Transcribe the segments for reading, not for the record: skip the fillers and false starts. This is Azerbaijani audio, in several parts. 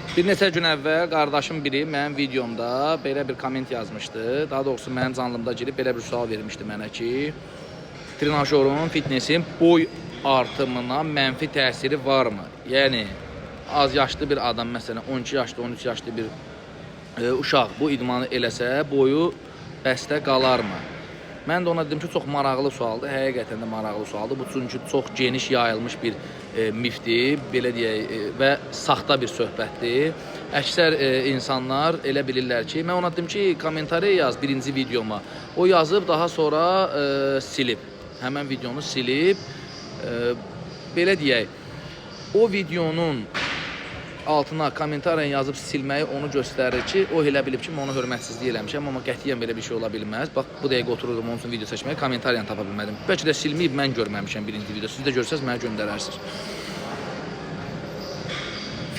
Bir neçə gün əvvəl qardaşım biri mənim videomda belə bir komment yazmışdı. Daha doğrusu mənim canlımda girib belə bir sual vermişdi mənə ki, trenajörün, fitnesin boy artımına mənfi təsiri varmı? Yəni, az yaşlı bir adam, məsələn 12 yaşlı, 13 yaşlı bir uşaq bu idmanı eləsə, boyu bəstə qalarmı? Mən də ona dedim ki, çox maraqlı sualdır, həqiqətən də maraqlı sualdır. Bu çünki çox geniş yayılmış bir mifdir, belə deyək, və saxta bir söhbətdir. Əksər insanlar elə bilirlər ki, mən ona dedim ki, kommentariya yaz birinci videoma. O yazıb, daha sonra silib. Həmən videonu silib. Belə deyək, o videonun altına kommentariya yazıb silməyi onu göstərir ki, o elə bilib ki, mən ona hörmətsizlik eləmişəm, amma qətiyyən belə bir şey ola bilməz. Bax, bu dəqiqə otururum onun üçün video seçməyə, kommentariyanı tapa bilmədim. Bəlkə də silməyib, mən görməmişəm birinci video. Siz də görsəz, mənə göndərərsiniz.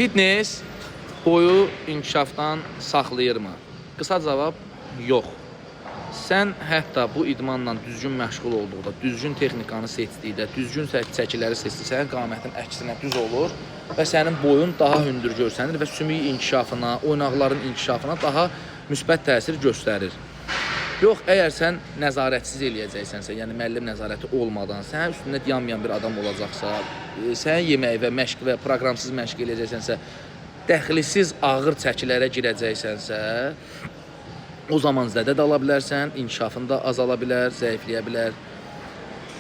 Fitness boyu inkişafdan saxlayırmı? Qısa cavab, yox. Sən hətta bu idmanla düzgün məşğul olduqda, düzgün texnikanı seçdikdə, düzgün çəkiləri seçdikdə, qamətin əksinə düz olur və sənin boyun daha hündür görsənir və sümük inkişafına, oynaqların inkişafına daha müsbət təsir göstərir. Yox, əgər sən nəzarətsiz eləyəcəksənsə, yəni müəllim nəzarəti olmadan, sənin üstündə dayanmayan bir adam olacaqsa, sən yemək və məşq və proqramsız məşq eləyəcəksənsə, dəxlisiz ağır çəkilərə girəcəksənsə, o zaman zədə də ala bilərsən, inkişafın da azala bilər, zəifləyə bilər.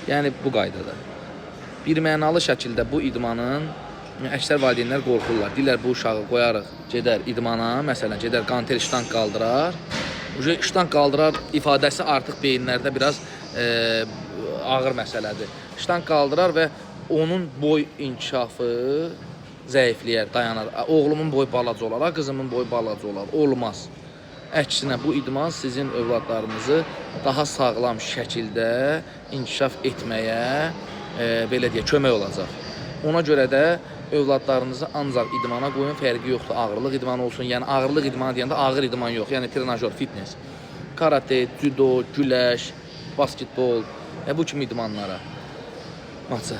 Yəni, bu qaydada. Bir mənalı şəkildə bu idmanın əksər valideynlər qorxurlar. Deyirlər, bu uşağı qoyarıq, gedər idmana, məsələn, gedər qantel ştanq qaldırar. Ştanq qaldırar ifadəsi artıq beyinlərdə biraz ağır məsələdir. Ştanq qaldırar və onun boy inkişafı zəifləyər, dayanar. Oğlumun boyu balaca olar, qızımın boyu balaca olar. Olmaz. Əksinə, bu idman sizin övladlarınızı daha sağlam şəkildə inkişaf etməyə, belə deyək, kömək olacaq. Ona görə də övladlarınızı ancaq idmana qoyun, fərqi yoxdur. Ağırlıq idmanı olsun, yəni ağırlıq idmanı deyəndə ağır idman yox, yəni trenajör, fitness, karate, judo, güləş, basketbol, bu kimi idmanlara. Maça.